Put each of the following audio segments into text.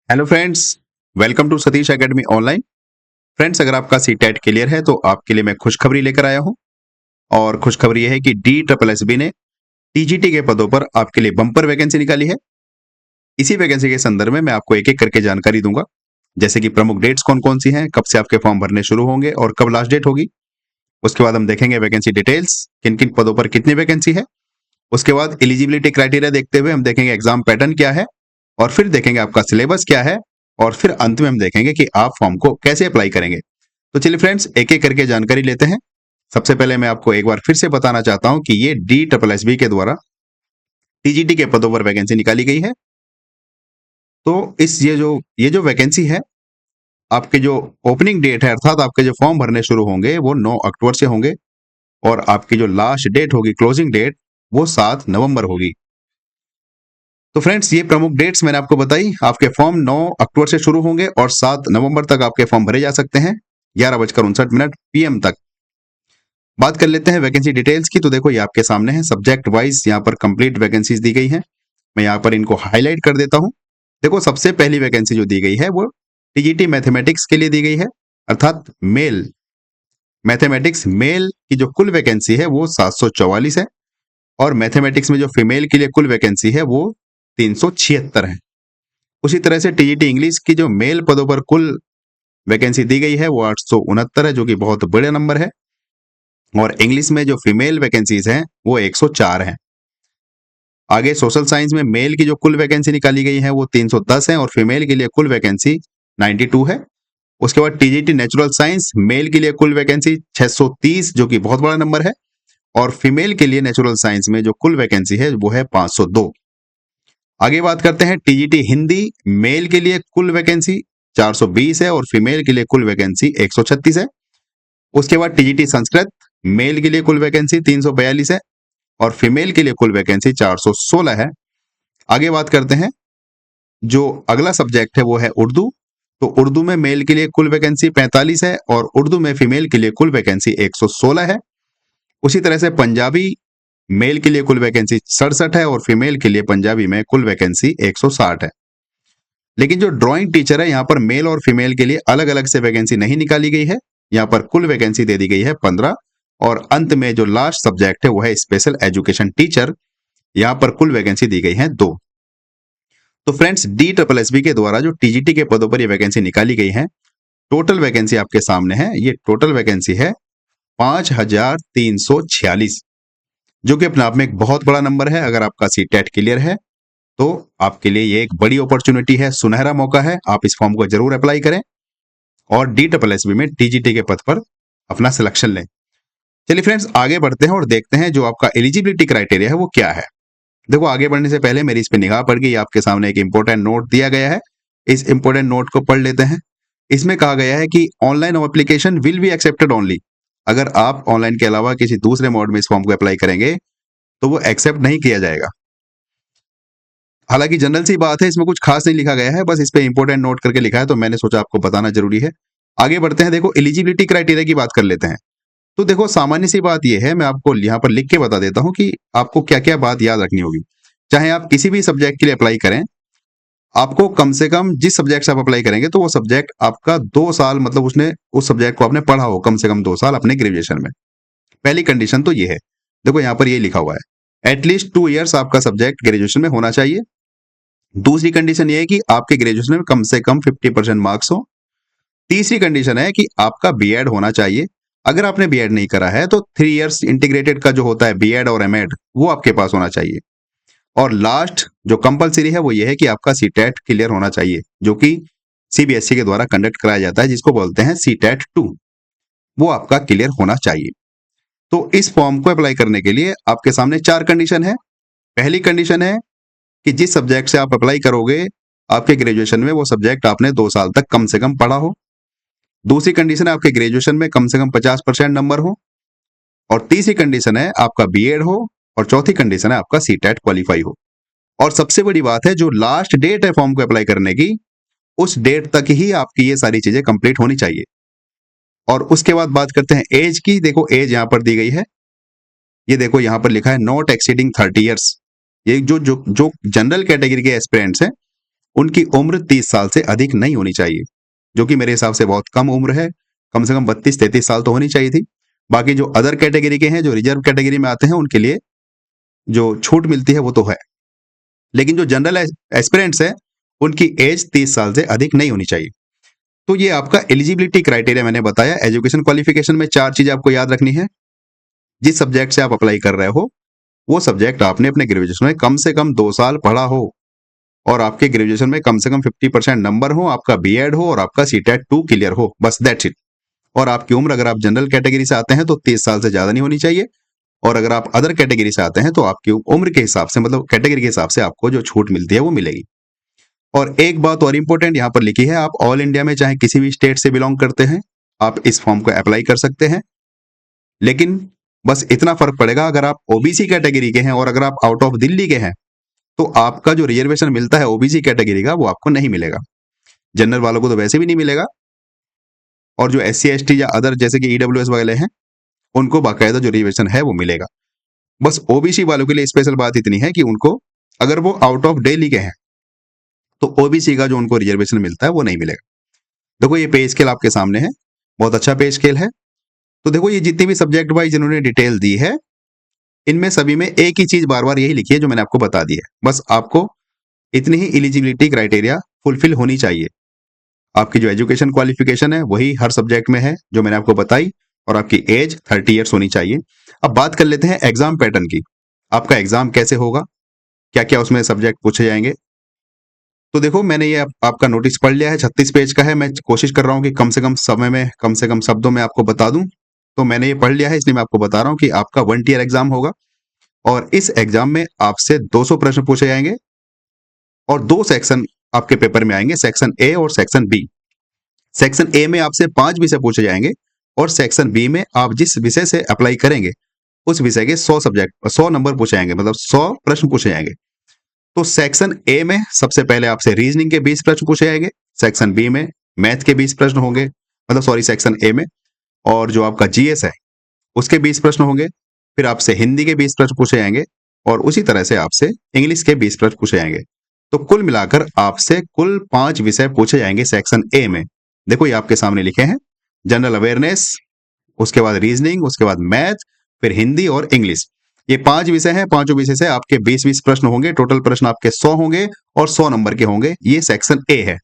Hello friends, welcome to Satish academy online. Friends, अगर आपका CTET clear है तो आपके लिए मैं खुशखबरी लेकर आया हूं। और खुशखबरी यह है कि DSSB ने टीजीटी के पदों पर आपके लिए बम्पर वैकेंसी निकाली है। इसी वैकेंसी के संदर्भ में मैं आपको एक एक करके जानकारी दूंगा, जैसे कि प्रमुख डेट्स कौन कौन सी हैं, कब से आपके फॉर्म भरने शुरू होंगे और कब लास्ट डेट होगी। उसके बाद हम देखेंगे वैकेंसी डिटेल्स, किन किन पदों पर कितनी वैकेंसी है। उसके बाद एलिजिबिलिटी क्राइटेरिया देखते हुए हम देखेंगे एग्जाम पैटर्न क्या है, और फिर देखेंगे आपका सिलेबस क्या है, और फिर अंत में हम देखेंगे कि आप फॉर्म को कैसे अप्लाई करेंगे। तो चलिए फ्रेंड्स, एक एक करके जानकारी लेते हैं। सबसे पहले मैं आपको एक बार फिर से बताना चाहता हूं कि ये DSSB के द्वारा टीजीटी के पदों पर वैकेंसी निकाली गई है। तो इस ये जो वैकेंसी है, आपके जो ओपनिंग डेट है अर्थात आपके जो फॉर्म भरने शुरू होंगे वो 9 अक्टूबर से होंगे, और आपकी जो लास्ट डेट होगी, क्लोजिंग डेट, वो 7 नवंबर होगी। तो फ्रेंड्स, ये प्रमुख डेट्स मैंने आपको बताई। आपके फॉर्म 9 अक्टूबर से शुरू होंगे और 7 नवंबर तक आपके फॉर्म भरे जा सकते हैं, 11:59 PM तक। बात कर लेते हैं वैकेंसी डिटेल्स की। तो देखो, ये आपके सामने है, सब्जेक्ट वाइज यहाँ पर कंप्लीट वैकेंसीज दी गई हैं। मैं यहाँ पर इनको हाईलाइट कर देता हूँ। देखो, सबसे पहली वैकेंसी जो दी गई है वो टीजीटी मैथमेटिक्स के लिए दी गई है, अर्थात मेल मैथमेटिक्स मेल की जो कुल वैकेंसी है वो 744 है, और मैथमेटिक्स में जो फीमेल के लिए कुल वैकेंसी है वो 376 है। उसी तरह से टीजीटी इंग्लिश की जो मेल पदों पर कुल वैकेंसी दी गई है वो 869 है, जो कि बहुत बड़े नंबर है। और इंग्लिश में जो फीमेल वैकेंसीज हैं वो 104 हैं। आगे सोशल साइंस में मेल की जो कुल वैकेंसी निकाली गई है वो 310 है, और फीमेल के लिए कुल वैकेंसी 92 है। उसके बाद टीजीटी नेचुरल साइंस मेल के लिए कुल वैकेंसी 630, जो कि बहुत बड़ा नंबर है, और फीमेल के लिए नेचुरल साइंस में जो कुल वैकेंसी है वो है 502। आगे बात करते हैं टीजीटी हिंदी मेल के लिए कुल वैकेंसी 420 है, और फीमेल के लिए कुल वैकेंसी 136 है। उसके बाद टीजीटी संस्कृत मेल के लिए कुल वैकेंसी 342 है, और फीमेल के लिए कुल वैकेंसी 416 है। आगे बात करते हैं, जो अगला सब्जेक्ट है वो है उर्दू। तो उर्दू में मेल के लिए कुल वैकेंसी 45 है, और उर्दू में फीमेल के लिए कुल वैकेंसी 116 है। उसी तरह से पंजाबी मेल के लिए कुल वैकेंसी 67 है, और फीमेल के लिए पंजाबी में कुल वैकेंसी 160 है। लेकिन जो ड्राइंग टीचर है, यहाँ पर मेल और फीमेल के लिए अलग अलग से वैकेंसी नहीं निकाली गई है। यहाँ पर कुल वैकेंसी दे दी गई है 15, और अंत में जो लास्ट सब्जेक्ट है वो है स्पेशल एजुकेशन टीचर। यहाँ पर कुल वैकेंसी दी गई है 2। तो फ्रेंड्स, DSSB के द्वारा जो टीजीटी के पदों पर ये वैकेंसी निकाली गई है, टोटल वैकेंसी आपके सामने है। ये टोटल वैकेंसी है 5346, जो कि अपने आप में एक बहुत बड़ा नंबर है। अगर आपका सीटेट क्लियर है तो आपके लिए ये एक बड़ी अपॉर्चुनिटी है, सुनहरा मौका है। आप इस फॉर्म को जरूर अप्लाई करें और DSSB में टीजीटी के पद पर अपना सिलेक्शन लें। चलिए फ्रेंड्स, आगे बढ़ते हैं और देखते हैं जो आपका एलिजिबिलिटी क्राइटेरिया है वो क्या है। देखो, आगे बढ़ने से पहले मेरी इस पे निगाह पड़ गई, आपके सामने एक इंपॉर्टेंट नोट दिया गया है। इस इंपॉर्टेंट नोट को पढ़ लेते हैं। इसमें कहा गया है कि online application will be accepted only. अगर आप ऑनलाइन के अलावा किसी दूसरे मोड में इस फॉर्म को अप्लाई करेंगे तो वो एक्सेप्ट नहीं किया जाएगा। हालांकि जनरल सी बात है, इसमें कुछ खास नहीं लिखा गया है, बस इस पे इंपॉर्टेंट नोट करके लिखा है, तो मैंने सोचा आपको बताना जरूरी है। आगे बढ़ते हैं। देखो, एलिजिबिलिटी क्राइटेरिया की बात कर लेते हैं। तो देखो, सामान्य सी बात यह है, मैं आपको यहाँ पर लिख के बता देता हूँ कि आपको क्या क्या बात याद रखनी होगी। चाहे आप किसी भी सब्जेक्ट के लिए अप्लाई करें, आपको कम से कम जिस सब्जेक्ट से आप अप्लाई करेंगे तो वो सब्जेक्ट आपका 2 साल, मतलब उसने उस सब्जेक्ट को आपने पढ़ा हो कम से कम 2 साल अपने ग्रेजुएशन में। पहली कंडीशन तो ये है। देखो, यहाँ पर ये लिखा हुआ है, एटलीस्ट 2 ईयर्स आपका सब्जेक्ट ग्रेजुएशन में होना चाहिए। दूसरी कंडीशन ये है कि आपके ग्रेजुएशन में कम से कम 50% मार्क्स हो। तीसरी कंडीशन है कि आपका बीएड होना चाहिए। अगर आपने बीएड नहीं करा है तो 3 इयर्स इंटीग्रेटेड का जो होता है बीएड और एमएड, वो आपके पास होना चाहिए। और लास्ट जो कंपलसरी है वो ये है कि आपका सीटेट क्लियर होना चाहिए, जो कि सीबीएसई के द्वारा कंडक्ट कराया जाता है, जिसको बोलते हैं सीटेट 2। वो आपका क्लियर होना चाहिए। तो इस फॉर्म को अप्लाई करने के लिए आपके सामने 4 कंडीशन है। पहली कंडीशन है कि जिस सब्जेक्ट से आप अप्लाई करोगे, आपके ग्रेजुएशन में वो सब्जेक्ट आपने 2 साल तक कम से कम पढ़ा हो। दूसरी कंडीशन है आपके ग्रेजुएशन में कम से कम 50% नंबर हो। और तीसरी कंडीशन है आपका बीएड हो। और चौथी कंडीशन है आपका सीटेट क्वालिफाई हो। और सबसे बड़ी बात है, जो लास्ट डेट है फॉर्म को अप्लाई करने की, उस डेट तक ही आपकी ये सारी चीजें कंप्लीट होनी चाहिए। और उसके बाद बात करते हैं एज की। देखो, एज यहां पर दी गई है। ये देखो, यहां पर लिखा है नॉट एक्सीडिंग 30 ईयर्स। ये जो जो जो जनरल कैटेगरी के एस्पिरेंट्स हैं उनकी उम्र 30 साल से अधिक नहीं होनी चाहिए, जो कि मेरे हिसाब से बहुत कम उम्र है। कम से कम 32-33 साल तो होनी चाहिए थी। बाकी जो अदर कैटेगरी के हैं, जो रिजर्व कैटेगरी में आते हैं, उनके लिए जो छूट मिलती है वो तो है। लेकिन जो जनरल एस्पिरेंट्स हैं, उनकी एज 30 साल से अधिक नहीं होनी चाहिए। तो ये आपका एलिजिबिलिटी क्राइटेरिया मैंने बताया। एजुकेशन क्वालिफिकेशन में 4 चीजें आपको याद रखनी है। जिस सब्जेक्ट से आप अप्लाई कर रहे हो, वो सब्जेक्ट आपने अपने ग्रेजुएशन में कम से कम 2 साल पढ़ा हो और आपके ग्रेजुएशन में कम से कम 50% नंबर हो, आपका बीएड हो और आपका सीटेट 2 क्लियर हो, बस दैट्स इट। और आपकी उम्र, अगर आप जनरल कैटेगरी से आते हैं तो 30 साल से ज्यादा नहीं होनी चाहिए, और अगर आप अदर कैटेगरी से आते हैं तो आपकी उम्र के हिसाब से, मतलब कैटेगरी के हिसाब से आपको जो छूट मिलती है वो मिलेगी। और एक बात और इंपॉर्टेंट यहाँ पर लिखी है, आप ऑल इंडिया में चाहे किसी भी स्टेट से बिलोंग करते हैं, आप इस फॉर्म को अप्लाई कर सकते हैं। लेकिन बस इतना फर्क पड़ेगा, अगर आप ओबीसी कैटेगरी के हैं और अगर आप आउट ऑफ दिल्ली के हैं, तो आपका जो रिजर्वेशन मिलता है ओबीसी कैटेगरी का, वो आपको नहीं मिलेगा। जनरल वालों को तो वैसे भी नहीं मिलेगा, और जो SC ST या अदर जैसे कि EWS वाले हैं, उनको बाकायदा जो रिजर्वेशन है वो मिलेगा। बस ओबीसी वालों के लिए स्पेशल बात इतनी है कि उनको, अगर वो आउट ऑफ दिल्ली के हैं, तो ओबीसी का जो उनको रिजर्वेशन मिलता है वो नहीं मिलेगा। देखो ये पे स्केल आपके सामने है, बहुत अच्छा पे स्केल है। तो देखो ये जितनी भी सब्जेक्ट वाइज इन्होंने डिटेल दी है, इनमें सभी में एक ही चीज बार बार यही लिखी है जो मैंने आपको बता दी है। बस आपको इतनी ही एलिजिबिलिटी क्राइटेरिया फुलफिल होनी चाहिए। आपकी जो एजुकेशन क्वालिफिकेशन है वही हर सब्जेक्ट में है जो मैंने आपको बताई, और आपकी एज 30 ईयर्स होनी चाहिए। अब बात कर लेते हैं एग्जाम पैटर्न की। आपका एग्जाम कैसे होगा, क्या क्या उसमें सब्जेक्ट पूछे जाएंगे। तो देखो मैंने ये आपका नोटिस पढ़ लिया है, 36 पेज का है। मैं कोशिश कर रहा हूँ कि कम से कम समय में, कम से कम शब्दों में आपको बता दूं। तो मैंने ये पढ़ लिया है, इसलिए मैं आपको बता रहा हूँ कि आपका 1 ईयर एग्जाम होगा, और इस एग्जाम में आपसे 200 प्रश्न पूछे जाएंगे, और 2 सेक्शन आपके पेपर में आएंगे, सेक्शन ए और सेक्शन बी। सेक्शन ए में आपसे 5 विषय पूछे जाएंगे, और सेक्शन बी में आप जिस विषय से अप्लाई करेंगे उस विषय के 100 नंबर पूछे जाएंगे, मतलब 100 प्रश्न पूछे जाएंगे। तो सेक्शन ए में सबसे पहले आपसे रीजनिंग के 20 प्रश्न पूछे जाएंगे, सेक्शन बी में मैथ के 20 प्रश्न होंगे, मतलब सॉरी सेक्शन ए में, और जो आपका जीएस है उसके 20 प्रश्न होंगे। फिर आपसे हिंदी के 20 प्रश्न पूछे जाएंगे, और उसी तरह से आपसे इंग्लिश के 20 प्रश्न पूछे जाएंगे। तो कुल मिलाकर आपसे कुल 5 विषय पूछे जाएंगे सेक्शन ए में। देखो ये आपके सामने लिखे हैं, जनरल अवेयरनेस, उसके बाद रीजनिंग, उसके बाद मैथ, फिर हिंदी और इंग्लिश। ये 5 विषय हैं, पांचों विषय से आपके 20-20 प्रश्न होंगे, टोटल प्रश्न आपके 100 होंगे और 100 नंबर के होंगे। ये सेक्शन ए है।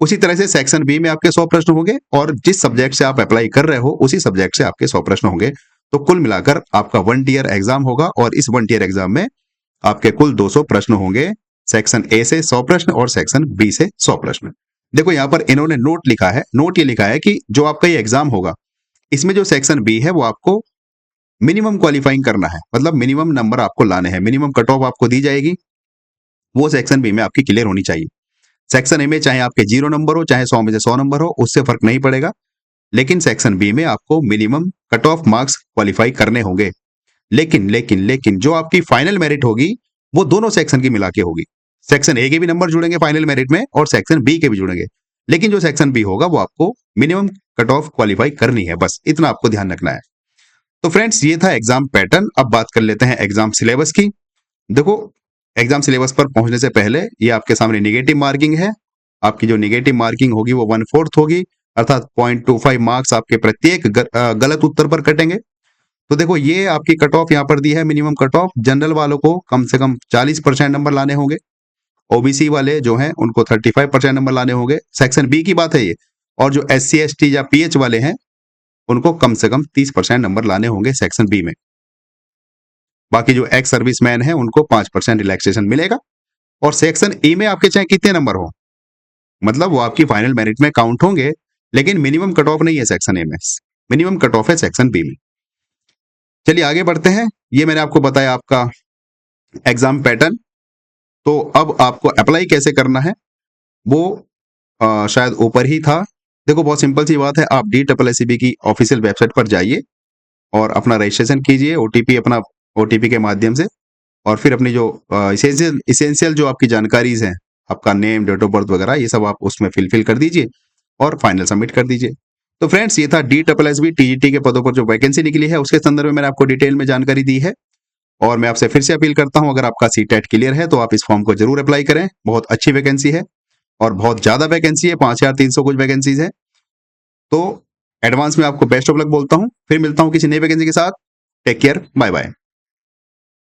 उसी तरह से सेक्शन बी में आपके 100 प्रश्न होंगे, और जिस सब्जेक्ट से आप अप्लाई कर रहे हो उसी सब्जेक्ट से आपके 100 प्रश्न होंगे। तो कुल मिलाकर आपका 1 ईयर एग्जाम होगा, और इस 1 ईयर एग्जाम में आपके कुल 200 प्रश्न होंगे। सेक्शन ए से 100 प्रश्न और सेक्शन बी से 100 प्रश्न। देखो यहाँ पर इन्होंने नोट लिखा है, नोट ये लिखा है कि जो आपका ये एग्जाम होगा, इसमें जो सेक्शन बी है वो आपको मिनिमम क्वालिफाइंग करना है, मतलब मिनिमम नंबर आपको लाने हैं, मिनिमम कट ऑफ आपको दी जाएगी, वो सेक्शन बी में आपकी क्लियर होनी चाहिए। सेक्शन ए में चाहे आपके 0 नंबर हो, चाहे 100 में से 100 नंबर हो, उससे फर्क नहीं पड़ेगा। लेकिन सेक्शन बी में आपको minimum cut off marks qualify करने होंगे। लेकिन लेकिन लेकिन जो आपकी फाइनल मेरिट होगी वो दोनों सेक्शन की मिला के होगी। सेक्शन ए के भी नंबर जुड़ेंगे फाइनल मेरिट में, और सेक्शन बी के भी जुड़ेंगे। लेकिन जो सेक्शन बी होगा वो आपको मिनिमम कट ऑफ क्वालिफाई करनी है, बस इतना आपको ध्यान रखना है। तो फ्रेंड्स ये था एग्जाम पैटर्न। अब बात कर लेते हैं एग्जाम सिलेबस की। देखो एग्जाम सिलेबस पर पहुंचने से पहले ये आपके सामने निगेटिव मार्किंग है। आपकी जो निगेटिव मार्किंग होगी वो 1/4 होगी, अर्थात 0.25 मार्क्स आपके प्रत्येक गलत उत्तर पर कटेंगे। तो देखो ये आपकी कट ऑफ यहाँ पर दी है, मिनिमम कट ऑफ। जनरल वालों को कम से कम 40% नंबर लाने होंगे, ओबीसी वाले जो हैं उनको 35% नंबर लाने होंगे। सेक्शन बी की बात है ये। और जो SC ST या PH वाले हैं उनको कम से कम 30% नंबर लाने होंगे सेक्शन बी में। बाकी जो एक्स सर्विसमैन है उनको 5% रिलैक्सेशन मिलेगा। और सेक्शन ई में आपके चाहे कितने नंबर हो, मतलब वो आपकी फाइनल मेरिट में काउंट होंगे, लेकिन मिनिमम कट ऑफ नहीं है सेक्शन ए में, मिनिमम कट ऑफ है सेक्शन बी में। चलिए आगे बढ़ते हैं। ये मैंने आपको बताया आपका एग्जाम पैटर्न। तो अब आपको अप्लाई कैसे करना है वो शायद ऊपर ही था। देखो बहुत सिंपल सी बात है, आप DSSB की ऑफिशियल वेबसाइट पर जाइए और अपना रजिस्ट्रेशन कीजिए ओटीपी के माध्यम से, और फिर अपनी जो इसेंशियल जो आपकी जानकारीज हैं, आपका नेम, डेट ऑफ बर्थ वगैरह, ये सब आप उसमें फिल कर दीजिए और फाइनल सबमिट कर दीजिए। तो फ्रेंड्स ये था DSSB TGT के पदों पर जो वैकेंसी निकली है उसके संदर्भ में मैंने आपको डिटेल में जानकारी दी है। और मैं आपसे फिर से अपील करता हूं, अगर आपका सीटेट क्लियर है तो आप इस फॉर्म को जरूर अप्लाई करें। बहुत अच्छी वैकेंसी है और बहुत ज्यादा वैकेंसी है, 5300 कुछ वैकेंसीज है। तो एडवांस में आपको बेस्ट ऑफ लक बोलता हूं। फिर मिलता हूं किसी नई वैकेंसी के साथ। Take care, bye bye.